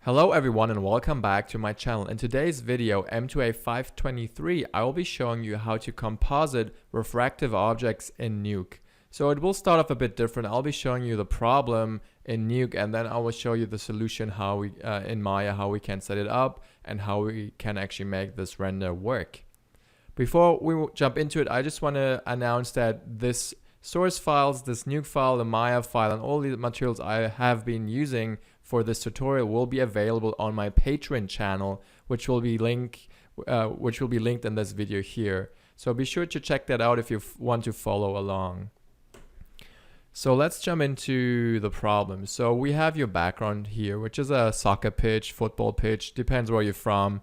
Hello everyone and welcome back to my channel. In today's video, MtoA 523, I will be showing you how to composite refractive objects in Nuke. So it will start off a bit different. I'll be showing you the problem in Nuke and then I will show you the solution how we in Maya, how we can set it up and how we can actually make this render work. Before we jump into it, I just want to announce that this source files, this Nuke file, the Maya file, and all the materials I have been using for this tutorial will be available on my Patreon channel, which will be linked in this video here. So be sure to check that out if you want to follow along. So let's jump into the problem. So we have your background here, which is a soccer pitch, football pitch, depends where you're from.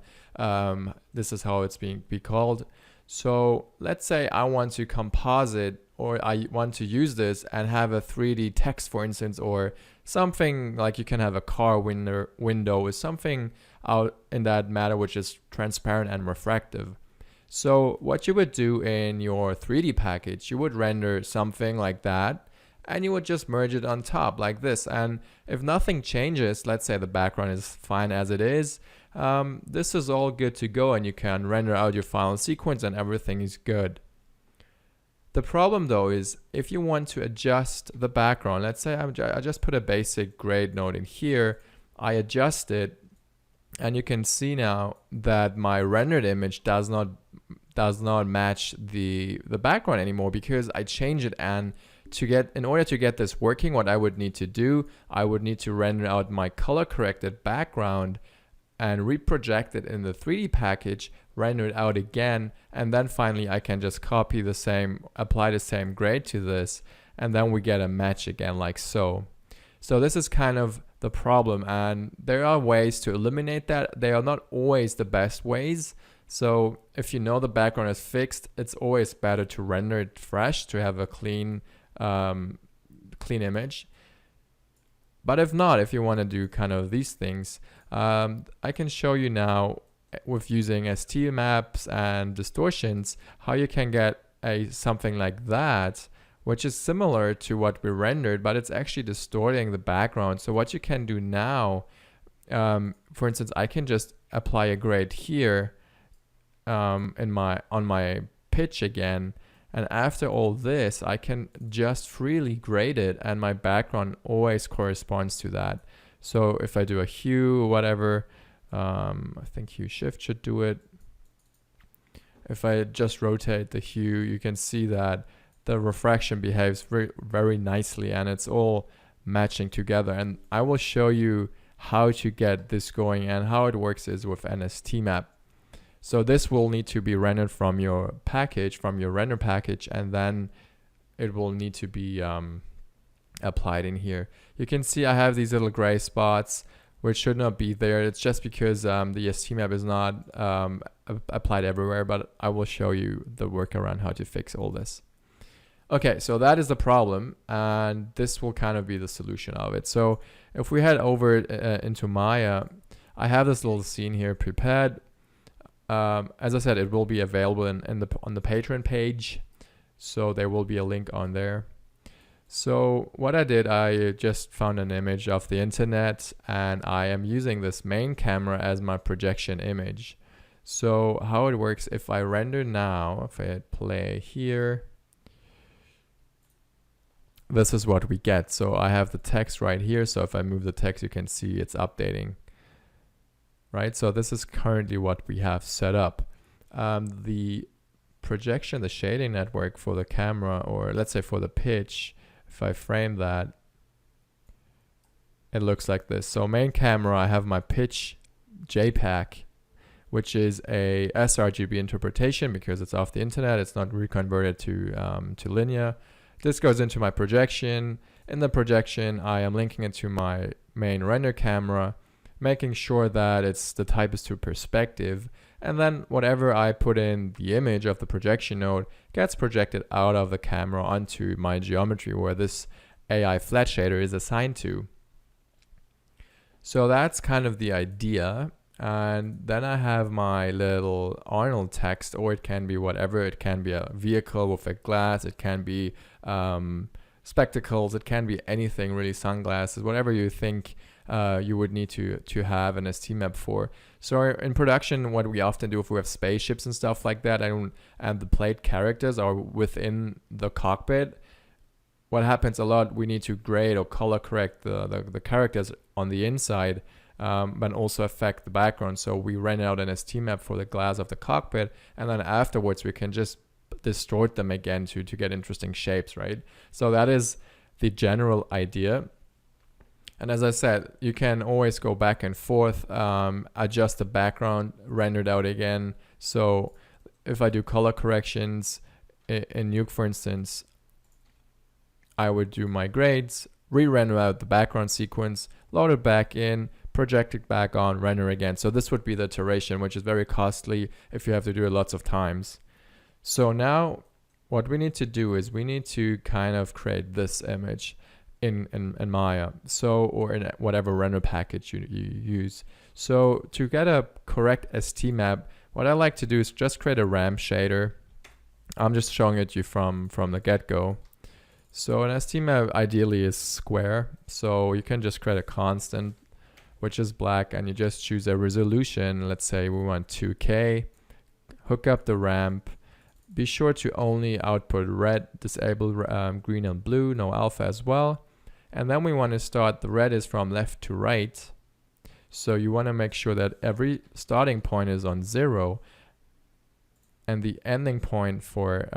This is how it's being called. So let's say I want to composite, or I want to use this and have a 3D text, for instance, or something like you can have a car window with something out in that matter which is transparent and refractive. So what you would do in your 3D package, you would render something like that and you would just merge it on top like this. And if nothing changes, let's say the background is fine as it is, this is all good to go and you can render out your final sequence and everything is good. The problem though is if you want to adjust the background, let's say I just put a basic grade node in here, I adjust it and you can see now that my rendered image does not match the background anymore because I changed it. And in order to get this working, what I would need to do, I would need to render out my color corrected background and reproject it in the 3D package, render it out again, and then finally I can just copy the same, apply the same grade to this, and then we get a match again like so. So this is kind of the problem, and there are ways to eliminate that. They are not always the best ways. So if you know the background is fixed, it's always better to render it fresh to have a clean image. But if not, if you want to do kind of these things, I can show you now with using STmaps and Distortions how you can get something like that, which is similar to what we rendered, but it's actually distorting the background. So what you can do now, for instance, I can just apply a grade here on my pitch again. And after all this, I can just freely grade it and my background always corresponds to that. So if I do a hue or whatever, I think hue shift should do it. If I just rotate the hue, you can see that the refraction behaves very, very nicely and it's all matching together. And I will show you how to get this going, and how it works is with an STmap. So this will need to be rendered from your package, from your render package, and then it will need to be applied in here. You can see I have these little gray spots which should not be there. It's just because the STmap is not applied everywhere, but I will show you the workaround how to fix all this. Okay, so that is the problem, and this will kind of be the solution of it. So if we head over into Maya, I have this little scene here prepared. As I said, it will be available on the Patreon page, so there will be a link on there. So what I did, I just found an image off the internet and I am using this main camera as my projection image. So how it works, if I render now, if I hit play here, this is what we get. So I have the text right here, so if I move the text you can see it's updating. Right, so this is currently what we have set up. The projection, the shading network for the camera, or let's say for the pitch, if I frame that, it looks like this. So main camera, I have my pitch JPEG, which is a sRGB interpretation because it's off the internet. It's not reconverted to linear. This goes into my projection. In the projection, I am linking it to my main render camera, making sure that the type is to perspective, and then whatever I put in the image of the projection node gets projected out of the camera onto my geometry where this AI flat shader is assigned to. So that's kind of the idea. And then I have my little Arnold text, or it can be whatever. It can be a vehicle with a glass, it can be spectacles, it can be anything really, sunglasses, whatever you think you would need to have an STmap for. So in production, what we often do if we have spaceships and stuff like that, and the plate characters are within the cockpit, what happens a lot, we need to grade or color correct the characters on the inside, but also affect the background. So we render out an STmap for the glass of the cockpit, and then afterwards we can just distort them again to get interesting shapes, right? So that is the general idea. And as I said, you can always go back and forth, adjust the background, render it out again. So if I do color corrections in Nuke, for instance, I would do my grades, re-render out the background sequence, load it back in, project it back on, render again. So this would be the iteration, which is very costly if you have to do it lots of times. So now what we need to do is we need to kind of create this image in Maya, so, or in whatever render package you use. So to get a correct STmap, what I like to do is just create a ramp shader. I'm just showing it to you from the get-go. So an STmap ideally is square, so you can just create a constant, which is black, and you just choose a resolution. Let's say we want 2K, hook up the ramp, be sure to only output red, disable green and blue, no alpha as well. And then we want to start, the red is from left to right. So you want to make sure that every starting point is on 0, and the ending point for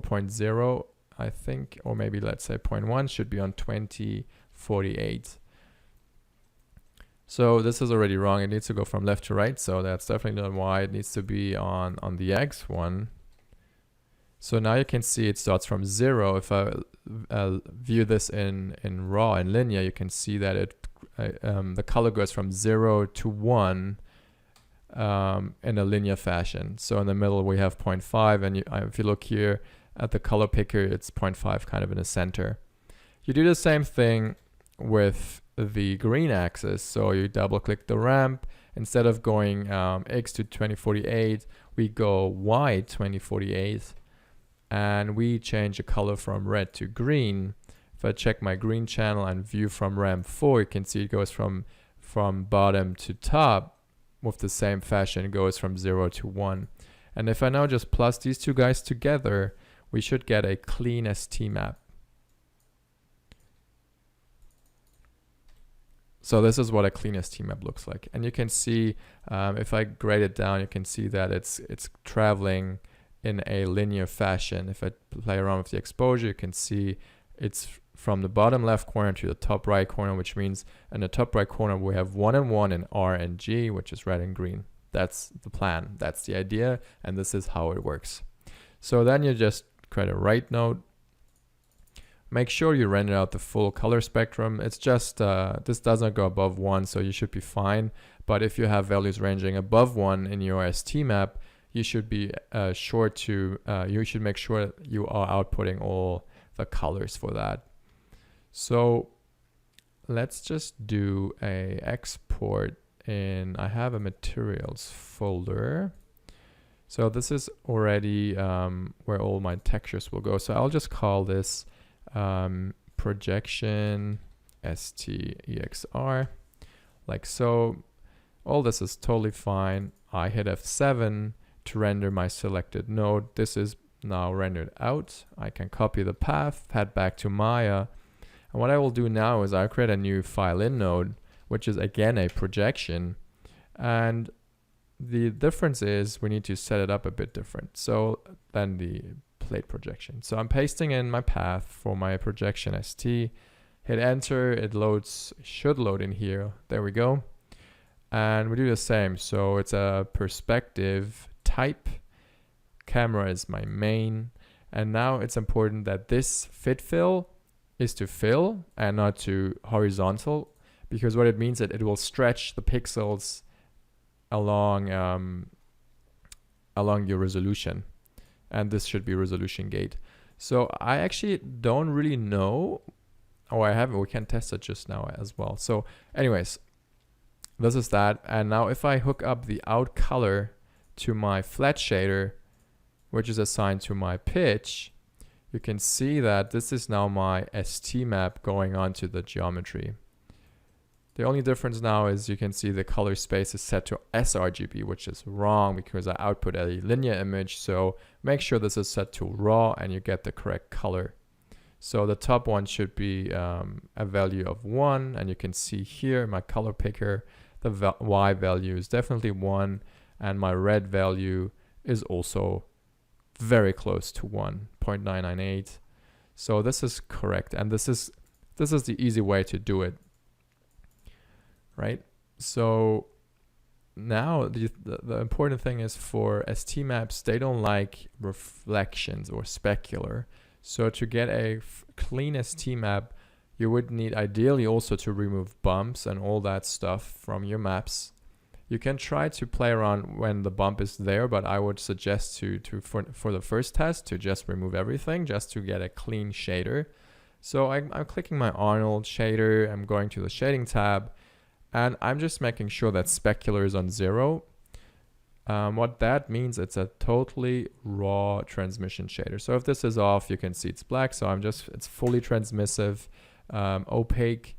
point 0, I think, or maybe let's say 0.1 should be on 2048. So this is already wrong. It needs to go from left to right. So that's definitely not why. It needs to be on the X one. So now you can see it starts from 0. If I view this in raw and linear, you can see that the color goes from 0 to 1 in a linear fashion. So in the middle we have 0.5, and if you look here at the color picker, it's 0.5 kind of in the center. You do the same thing with the green axis. So you double click the ramp. Instead of going X to 2048, we go Y 2048, and we change the color from red to green. If I check my green channel and view from ramp 4, you can see it goes from bottom to top with the same fashion. It goes from 0 to 1. And if I now just plus these two guys together, we should get a clean STmap. So this is what a clean STmap looks like. And you can see, if I grade it down, you can see that it's traveling in a linear fashion. If I play around with the exposure, you can see it's from the bottom left corner to the top right corner, which means in the top right corner we have 1 and 1 in R and G, which is red and green. That's the plan, that's the idea, and this is how it works. So then you just create a write node. Make sure you render out the full color spectrum. It's just, this doesn't go above 1, so you should be fine. But if you have values ranging above 1 in your STmap, you should be sure to, you should make sure you are outputting all the colors for that. So let's just do a export in, I have a materials folder. So this is already where all my textures will go. So I'll just call this projection STEXR, like so. All this is totally fine. I hit F7 to render my selected node. This is now rendered out. I can copy the path, head back to Maya. And what I will do now is I'll create a new file in node, which is again a projection. And the difference is we need to set it up a bit different. So then the plate projection. So I'm pasting in my path for my projection ST, hit enter, it loads, should load in here. There we go. And we do the same. So it's a perspective type. Camera is my main. And now it's important that this fit fill is to fill and not to horizontal, because what it means is that it will stretch the pixels along your resolution. And this should be resolution gate. So I actually don't really know. Oh, I haven't. We can test it just now as well. So anyways, this is that. And now if I hook up the out color to my flat shader, which is assigned to my pitch, you can see that this is now my STmap going onto the geometry. The only difference now is you can see the color space is set to sRGB, which is wrong because I output a linear image. So make sure this is set to raw and you get the correct color. So the top one should be a value of 1, and you can see here my color picker, the Y value is definitely 1, and my red value is also very close to 1.998. So this is correct, and this is the easy way to do it, right? So now the important thing is for STmaps, they don't like reflections or specular. So to get a clean STmap, you would need ideally also to remove bumps and all that stuff from your maps. You can try to play around when the bump is there, but I would suggest for the first test to just remove everything just to get a clean shader. So I'm clicking my Arnold shader, I'm going to the shading tab, and I'm just making sure that specular is on 0. What that means, it's a totally raw transmission shader. So if this is off, you can see it's black. So it's fully transmissive. Opaque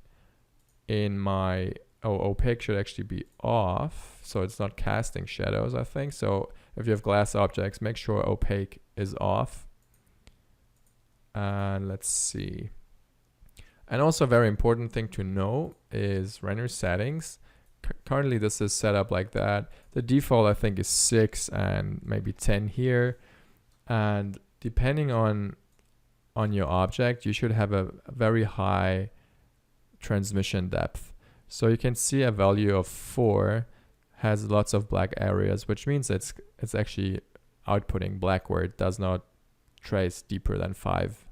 in my, opaque should actually be off. So it's not casting shadows, I think. So if you have glass objects, make sure opaque is off. And let's see. And also a very important thing to know is render settings. Currently this is set up like that. The default I think is 6 and maybe 10 here, and depending on your object you should have a very high transmission depth. So you can see a value of 4 has lots of black areas, which means it's actually outputting black where it does not trace deeper than 5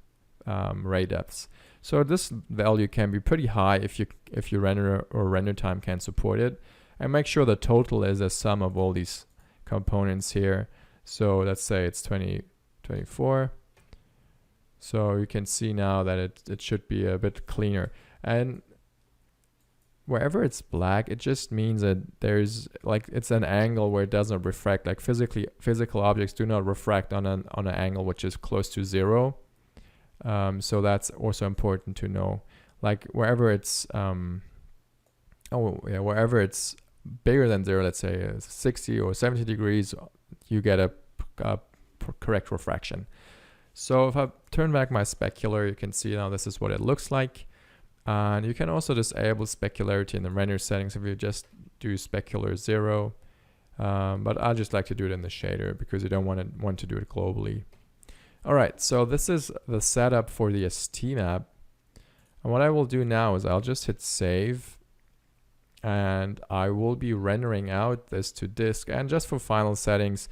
ray depths. So this value can be pretty high if your render or render time can support it. And make sure the total is a sum of all these components here. So let's say it's 24. So you can see now that it should be a bit cleaner. And wherever it's black, it just means that there's it's an angle where it doesn't refract. Like physical objects do not refract on an angle which is close to 0. So that's also important to know. Like wherever it's wherever it's bigger than 0, let's say 60 or 70 degrees, you get a correct refraction. So if I turn back my specular, you can see now this is what it looks like. And you can also disable specularity in the render settings if you just do specular 0. But I just like to do it in the shader because you don't want to do it globally. All right, so this is the setup for the STmap. And what I will do now is I'll just hit save, and I will be rendering out this to disk. And just for final settings,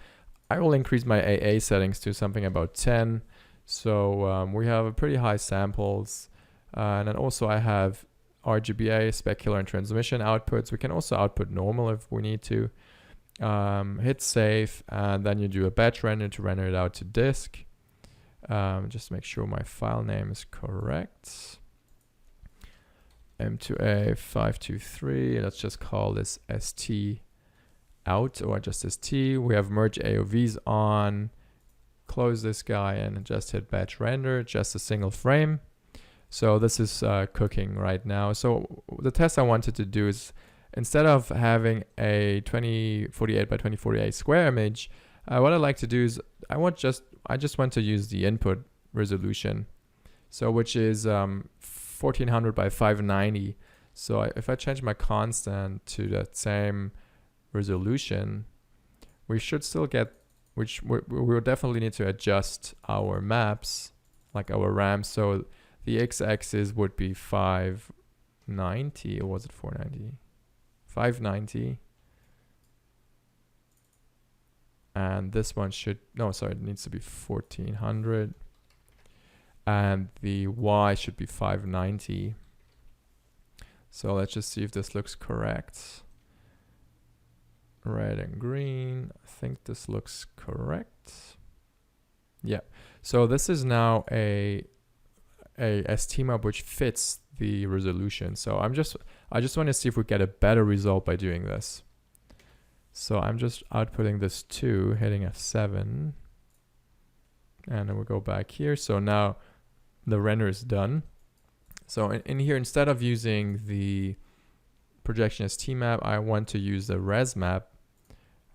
I will increase my AA settings to something about 10. So we have a pretty high samples. And then also I have RGBA, specular, and transmission outputs. We can also output normal if we need to. Hit save, and then you do a batch render to render it out to disk. Just make sure my file name is correct. MtoA 523. Let's just call this ST out or just ST. We have merge AOVs on. Close this guy and just hit batch render, just a single frame. So this is cooking right now. So the test I wanted to do is, instead of having a 2048 by 2048 square image, what I like to do is I just want to use the input resolution, so which is 1400 by 590. So if I change my constant to that same resolution, we should still get, which we will definitely need to adjust our maps, like our RAM. So the x-axis would be 590, or was it 490? 590. And this one should, no, sorry, it needs to be 1400. And the Y should be 590. So let's just see if this looks correct. Red and green. I think this looks correct. Yeah. So this is now a STmap which fits the resolution. So I just want to see if we get a better result by doing this. So I'm just outputting this 2, hitting F7. And then we'll go back here. So now the render is done. So in here, instead of using the projection as Tmap, I want to use the res map.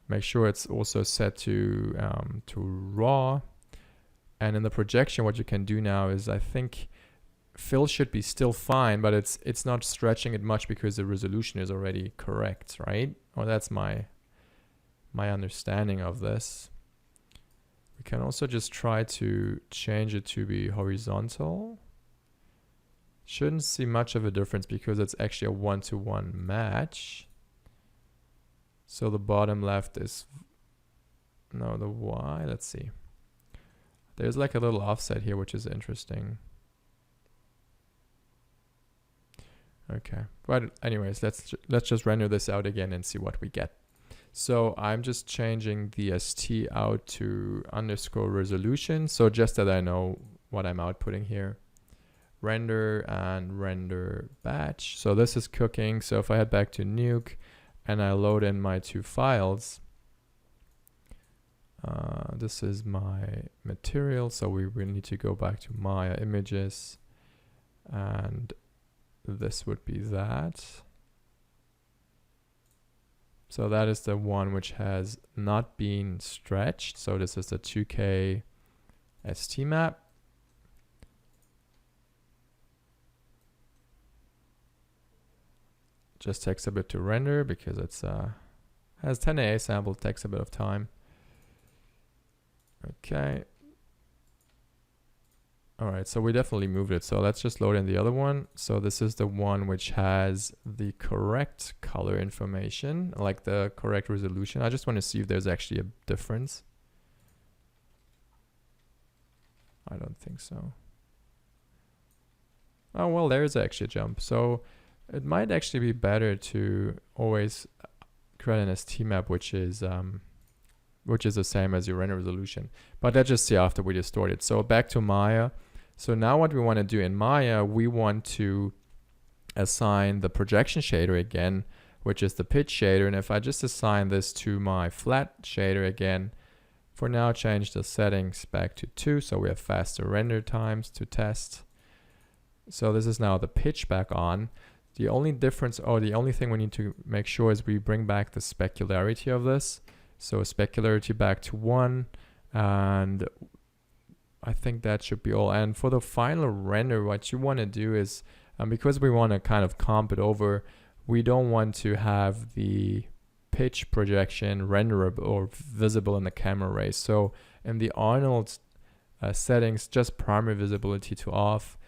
Make sure it's also set to raw. And in the projection, what you can do now is, I think fill should be still fine, but it's not stretching it much because the resolution is already correct, right? Or that's my understanding of this. We can also just try to change it to be horizontal. Shouldn't see much of a difference because it's actually a one-to-one match. So the bottom left is, no, the Y, let's see. There's like a little offset here, which is interesting. Okay, but anyways, let's just render this out again and see what we get. So I'm just changing the ST out to underscore resolution. So just that I know what I'm outputting here. Render and render batch. So this is cooking. So if I head back to Nuke and I load in my two files, this is my material. So we will need to go back to Maya images, and this would be that. So that is the one which has not been stretched. So this is the 2K STmap. Just takes a bit to render because it's has 10A sample, takes a bit of time. Okay. All right, so we definitely moved it. So let's just load in the other one. So this is the one which has the correct color information, like the correct resolution. I just want to see if there's actually a difference. I don't think so. Oh, well, there's actually a jump. So it might actually be better to always create an STmap which is the same as your render resolution. But let's just see after we distort it. So back to Maya. So now what we want to do in Maya, we want to assign the projection shader again, which is the pitch shader. And if I just assign this to my flat shader again, for now change the settings back to 2, so we have faster render times to test. So this is now the pitch back on. The only difference, or the only thing we need to make sure is we bring back the specularity of this. So specularity back to 1, and I think that should be all. And for the final render, what you want to do is, because we want to kind of comp it over, we don't want to have the pitch projection renderable or visible in the camera ray. So in the Arnold settings, just primary visibility to off,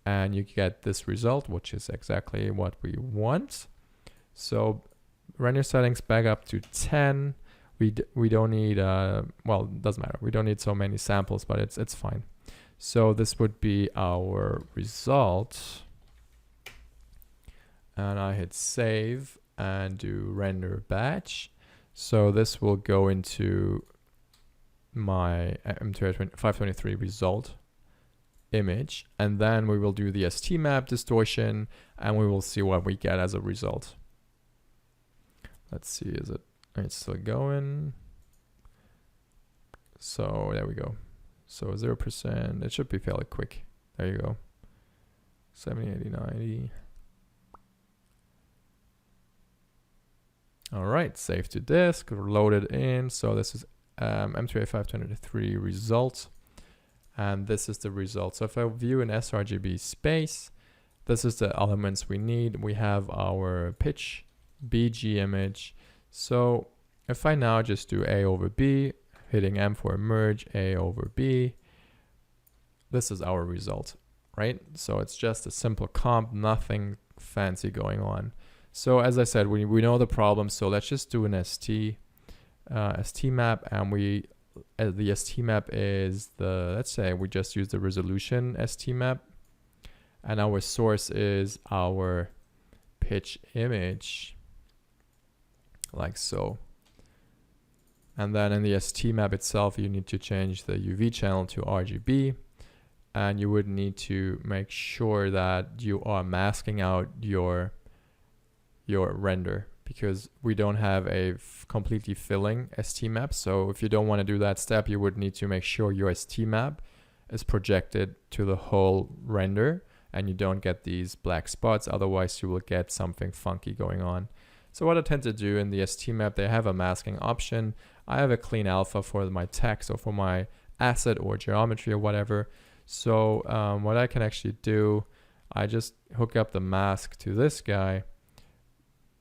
and you get this result, which is exactly what we want. So render settings back up to 10. We don't need, well, it doesn't matter. We don't need so many samples, but it's fine. So this would be our result. And I hit save and do render batch. So this will go into my MtoA 523 result image. And then we will do the STmap distortion, and we will see what we get as a result. Let's see, is it? It's still going. So there we go. So 0%, it should be fairly quick. There you go. 70, 80, 90. All right, save to disk, load it in. So this is MtoA 523 result. And this is the result. So if I view an sRGB space, this is the elements we need. We have our pitch BG image. So if I now just do A over B, hitting M for merge, A over B, this is our result, right? So it's just a simple comp, nothing fancy going on. So as I said, we know the problem. So let's just do an STmap, and the STmap is the, let's say we just use the resolution STmap, and our source is our pitch image, like so. And then in the STmap itself, you need to change the UV channel to RGB, and you would need to make sure that you are masking out your render, because we don't have a completely filling STmap. So if you don't want to do that step, you would need to make sure your STmap is projected to the whole render and you don't get these black spots. Otherwise you will get something funky going on. So what I tend to do in the STmap, they have a masking option. I have a clean alpha for my text or for my asset or geometry or whatever. So what I can actually do, I just hook up the mask to this guy,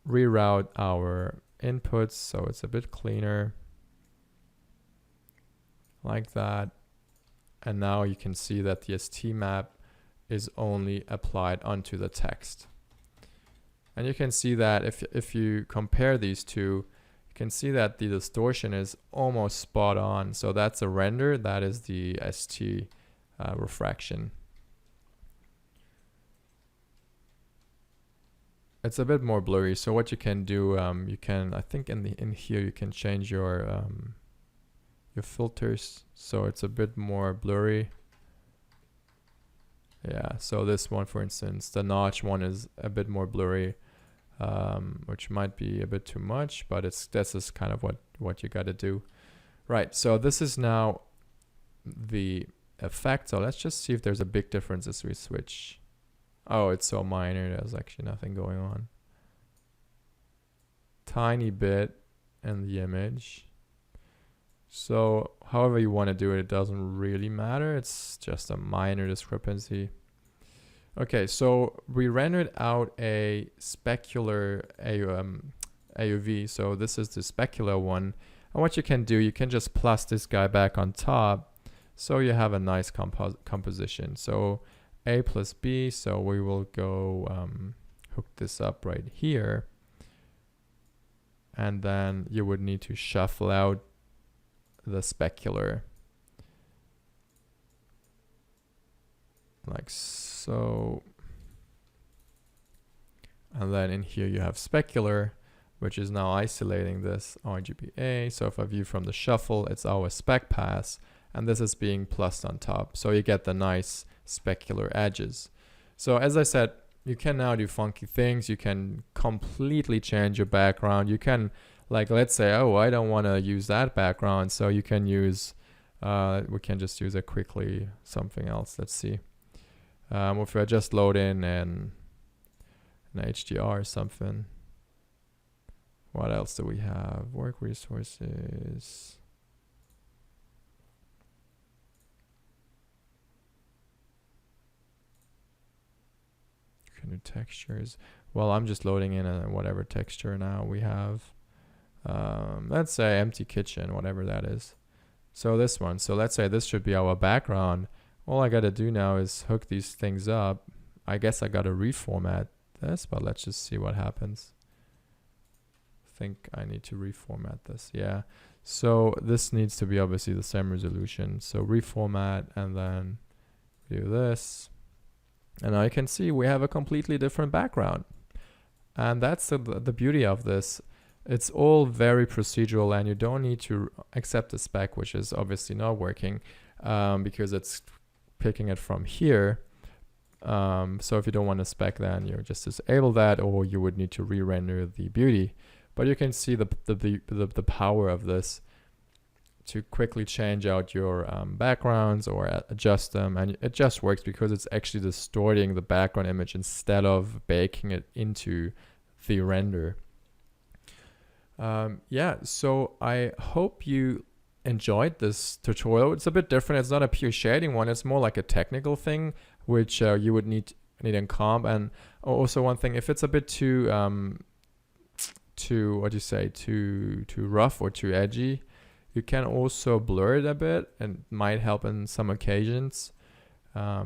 reroute our inputs so it's a bit cleaner, like that. And now you can see that the STmap is only applied onto the text. And you can see that if you compare these two, you can see that the distortion is almost spot on. So that's a render, that is the ST refraction. It's a bit more blurry. So what you can do, you can, I think in here you can change your filters so it's a bit more blurry. Yeah, so this one, for instance, the notch one is a bit more blurry, which might be a bit too much, but this is kind of what you got to do. Right, so this is now the effect. So let's just see if there's a big difference as we switch. Oh, it's so minor, there's actually nothing going on. Tiny bit in the image. So however you want to do it, it doesn't really matter. It's just a minor discrepancy. Okay, so we rendered out a specular AUV. So this is the specular one. And what you can do, you can just plus this guy back on top. So you have a nice composition. So A plus B. So we will go hook this up right here. And then you would need to shuffle out the specular like so, and then in here you have specular, which is now isolating this RGBA. So if I view from the shuffle, it's our spec pass, and this is being plussed on top, so you get the nice specular edges. So as I said, you can now do funky things. You can completely change your background. You can, like, let's say, oh, I don't want to use that background, so you can use, we can just use it quickly, something else. Let's see. If I just load in an HDR or something. What else do we have? Work resources. You can do textures. Well, I'm just loading in whatever texture now we have. Let's say empty kitchen, whatever that is. So this one. So let's say this should be our background. All I got to do now is hook these things up. I guess I got to reformat this, but let's just see what happens. I think I need to reformat this. Yeah. So this needs to be obviously the same resolution. So reformat and then do this. And now you can see we have a completely different background. And that's the beauty of this. It's all very procedural, and you don't need to accept the spec, which is obviously not working because it's picking it from here. So if you don't want to spec, then you just disable that, or you would need to re-render the beauty. But you can see the power of this to quickly change out your backgrounds or adjust them, and it just works because it's actually distorting the background image instead of baking it into the render. Yeah, so I hope you enjoyed this tutorial. It's a bit different. It's not a pure shading one. It's more like a technical thing, which you would need in comp. And also one thing, if it's a bit too what do you say, too rough or too edgy, you can also blur it a bit, and it might help in some occasions.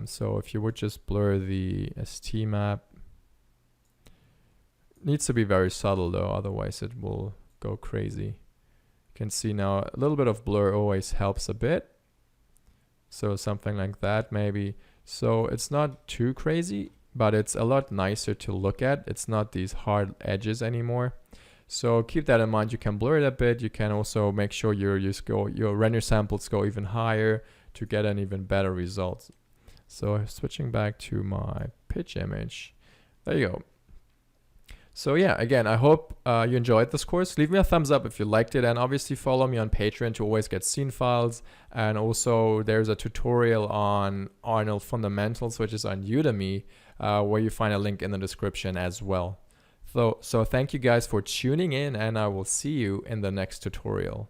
So if you would just blur the STmap, needs to be very subtle though, otherwise it will go crazy. You can see now a little bit of blur always helps a bit. So something like that maybe. So it's not too crazy, but it's a lot nicer to look at. It's not these hard edges anymore. So keep that in mind. You can blur it a bit. You can also make sure your render samples go even higher to get an even better result. So switching back to my pitch image. There you go. So yeah, again, I hope you enjoyed this course. Leave me a thumbs up if you liked it, and obviously follow me on Patreon to always get scene files. And also there's a tutorial on Arnold fundamentals, which is on Udemy, where you find a link in the description as well. So thank you guys for tuning in, and I will see you in the next tutorial.